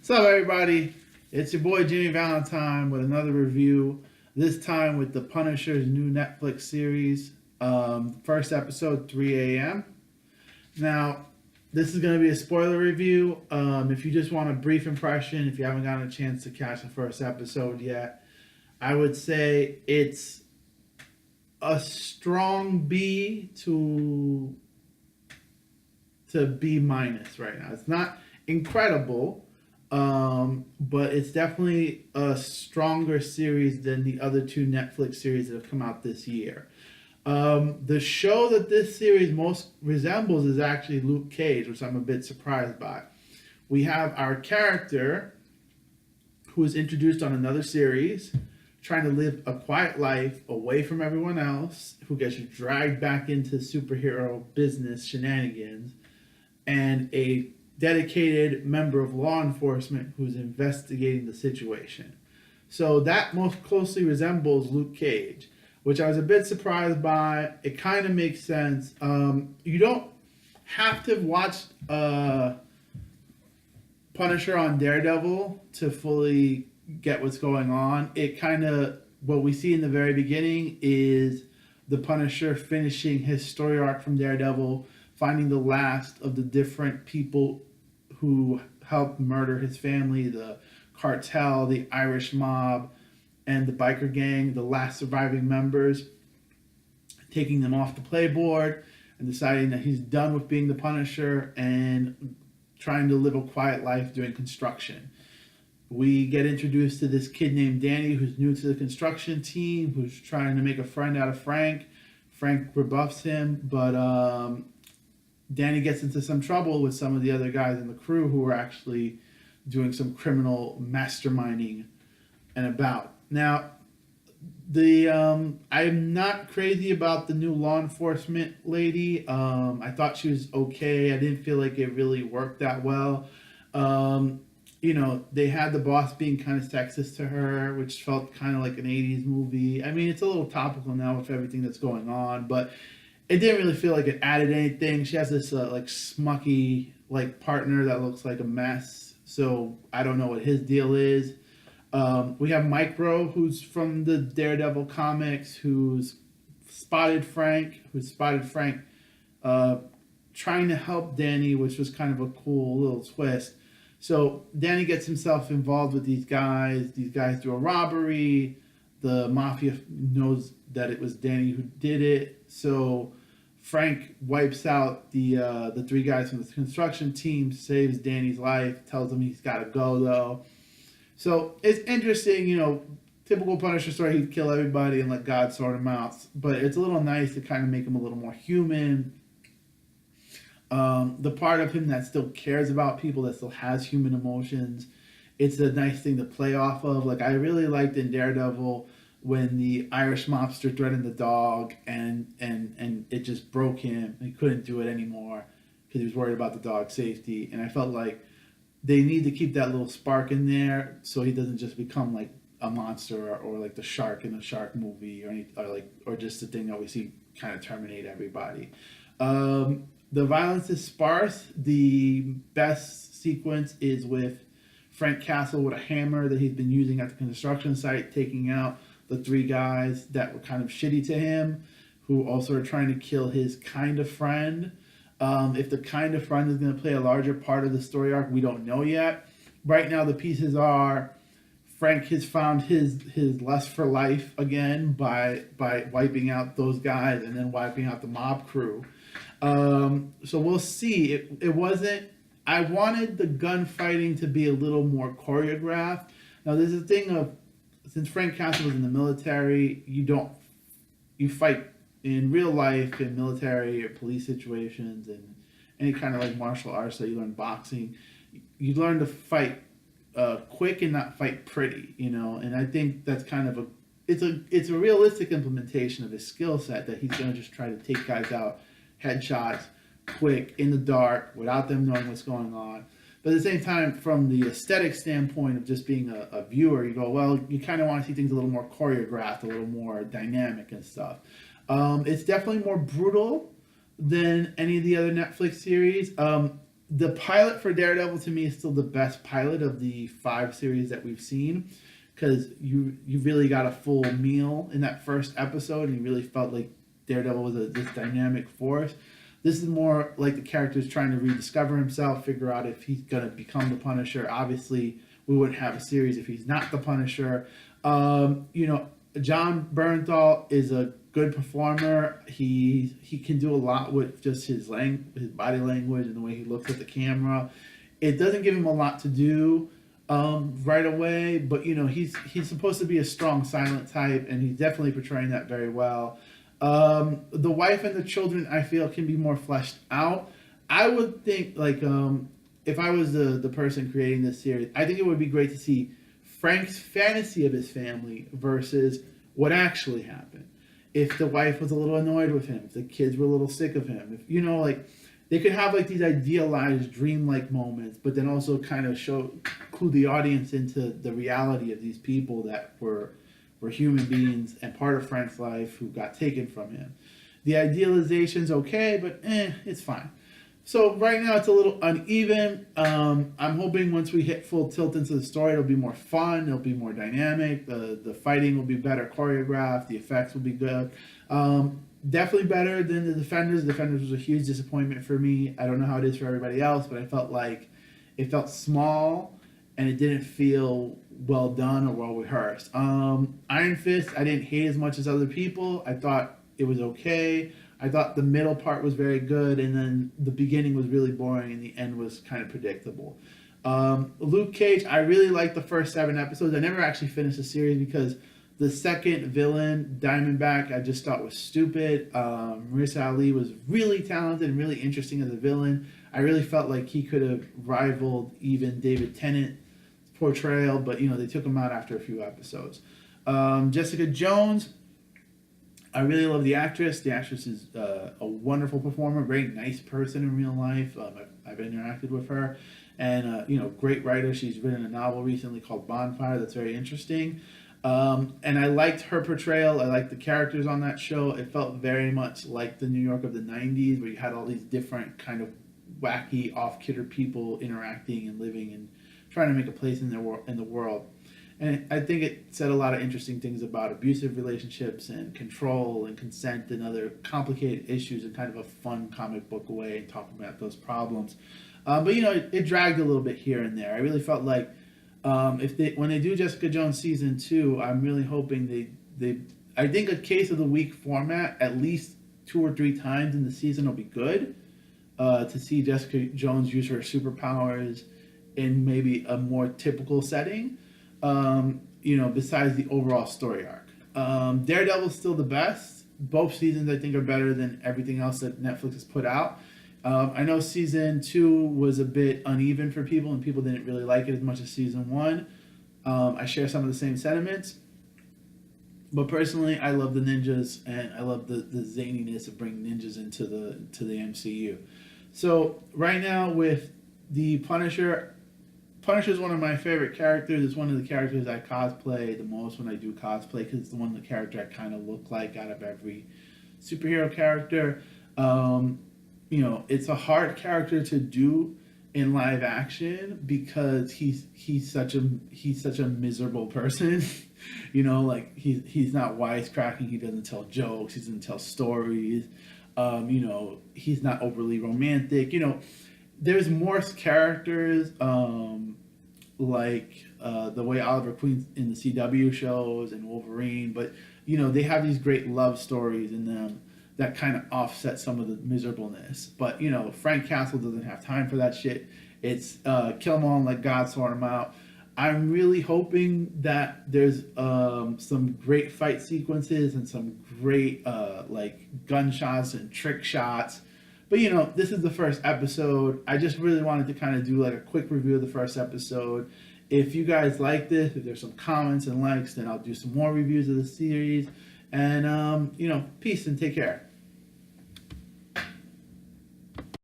What's up, everybody? It's your boy Jimmy Valentine with another review. This time with the Punisher's new Netflix series. First episode, 3 a.m. Now, this is going to be a spoiler review. If you just want a brief impression, if you haven't gotten a chance to catch the first episode yet, I would say it's a strong B to B minus right now. It's not incredible, but it's definitely a stronger series than the other two Netflix series that have come out this year. The show that this series most resembles is actually Luke Cage, which I'm a bit surprised by. We have our character who is introduced on another series, trying to live a quiet life away from everyone else, who gets dragged back into superhero business shenanigans, and a dedicated member of law enforcement who's investigating the situation. So that most closely resembles Luke Cage, which I was a bit surprised by. It kind of makes sense. You don't have to watch Punisher on Daredevil to fully get what's going on. It kind of, what we see in the very beginning is the Punisher finishing his story arc from Daredevil, finding the last of the different people who helped murder his family, the cartel, the Irish mob, and the biker gang, the last surviving members, taking them off the playboard and deciding that he's done with being the Punisher and trying to live a quiet life doing construction. We get introduced to this kid named Danny who's new to the construction team, who's trying to make a friend out of Frank. Frank rebuffs him, but Danny gets into some trouble with some of the other guys in the crew who are actually doing some criminal masterminding and about. Now, I'm not crazy about the new law enforcement lady. I thought she was okay. I didn't feel like it really worked that well. They had the boss being kind of sexist to her, which felt kind of like an 80s movie. I mean, it's a little topical now with everything that's going on, but it didn't really feel like it added anything. She has this smucky partner that looks like a mess. So I don't know what his deal is. We have Micro, who's from the Daredevil comics, who's spotted Frank, trying to help Danny, which was kind of a cool little twist. So Danny gets himself involved with these guys. These guys do a robbery. The mafia knows that it was Danny who did it. So Frank wipes out the three guys from the construction team, saves Danny's life, tells him he's got to go, though. So it's interesting, typical Punisher story, he'd kill everybody and let God sort him out. But it's a little nice to kind of make him a little more human. The part of him that still cares about people, that still has human emotions, it's a nice thing to play off of. I really liked in Daredevil when the Irish mobster threatened the dog and it just broke him. He couldn't do it anymore because he was worried about the dog's safety. And I felt like they need to keep that little spark in there so he doesn't just become like a monster or like the shark in the Shark movie or just the thing that we see kind of terminate everybody. The violence is sparse. The best sequence is with Frank Castle with a hammer that he's been using at the construction site, taking out the three guys that were kind of shitty to him, who also are trying to kill his kind of friend. If the kind of friend is going to play a larger part of the story arc, we don't know yet. Right now, the pieces are Frank has found his lust for life again by wiping out those guys and then wiping out the mob crew. So we'll see. It wasn't. I wanted the gunfighting to be a little more choreographed. Now, there's a thing of, since Frank Castle was in the military, you fight in real life, in military or police situations, and any kind of martial arts that you learn, boxing, you learn to fight quick and not fight pretty, and I think that's kind of it's a realistic implementation of his skill set, that he's going to just try to take guys out, headshots, quick, in the dark, without them knowing what's going on. But at the same time, from the aesthetic standpoint of just being a viewer, you go, well, you kind of want to see things a little more choreographed, a little more dynamic and stuff. It's definitely more brutal than any of the other Netflix series. The pilot for Daredevil to me is still the best pilot of the 5 series that we've seen, because you really got a full meal in that first episode, and you really felt like Daredevil was this dynamic force. This is more like the character's trying to rediscover himself, figure out if he's gonna become the Punisher. Obviously, we wouldn't have a series if he's not the Punisher. John Bernthal is a good performer. He can do a lot with just his body language and the way he looks at the camera. It doesn't give him a lot to do right away, but he's supposed to be a strong silent type, and he's definitely portraying that very well. The wife and the children, I feel, can be more fleshed out. I would think, like, if I was the person creating this series, I think it would be great to see Frank's fantasy of his family versus what actually happened. If the wife was a little annoyed with him, if the kids were a little sick of him, if like they could have like these idealized dreamlike moments, but then also kind of clue the audience into the reality of these people that were human beings and part of Frank's life who got taken from him. The idealization's okay, but it's fine. So right now it's a little uneven. I'm hoping once we hit full tilt into the story, it'll be more fun. It'll be more dynamic. The fighting will be better choreographed. The effects will be good. Definitely better than the Defenders. The Defenders was a huge disappointment for me. I don't know how it is for everybody else, but I felt like it felt small and it didn't feel well done or well rehearsed. Iron Fist, I didn't hate as much as other people. I thought it was okay. I thought the middle part was very good, and then the beginning was really boring, and the end was kind of predictable. Luke Cage, I really liked the first 7 episodes. I never actually finished the series because the second villain, Diamondback, I just thought was stupid. Marissa Ali was really talented and really interesting as a villain. I really felt like he could have rivaled even David Tennant's portrayal, but they took him out after a few episodes. Jessica Jones, I really love the actress. The actress is a wonderful performer, very nice person in real life. I've interacted with her, and great writer. She's written a novel recently called Bonfire that's very interesting. And I liked her portrayal. I liked the characters on that show. It felt very much like the New York of the 90s, where you had all these different kind of wacky, off-kilter people interacting and living and trying to make a place in the world. And I think it said a lot of interesting things about abusive relationships and control and consent and other complicated issues in kind of a fun comic book way, and talking about those problems. But it dragged a little bit here and there. I really felt like when they do Jessica Jones season 2, I'm really hoping I think a case of the week format at least 2 or 3 times in the season will be good. To see Jessica Jones use her superpowers in maybe a more typical setting. Besides the overall story arc. Daredevil's still the best. Both seasons, I think, are better than everything else that Netflix has put out. I know season 2 was a bit uneven for people, and people didn't really like it as much as season 1. I share some of the same sentiments. But personally, I love the ninjas, and I love the zaniness of bringing ninjas into the MCU. So right now with the Punisher is one of my favorite characters. It's one of the characters I cosplay the most when I do cosplay, because it's the character I kind of look like out of every superhero character. It's a hard character to do in live action because he's such a miserable person. He's not wisecracking. He doesn't tell jokes. He doesn't tell stories. He's not overly romantic. There's Morse characters, like the way Oliver Queen's in the CW shows and Wolverine, but they have these great love stories in them that kind of offset some of the miserableness. But Frank Castle doesn't have time for that shit. It's kill them all and let God sort them out. I'm really hoping that there's some great fight sequences and some great gunshots and trick shots. But this is the first episode. I just really wanted to kind of do like a quick review of the first episode. If you guys like this, if there's some comments and likes, then I'll do some more reviews of the series. And peace and take care.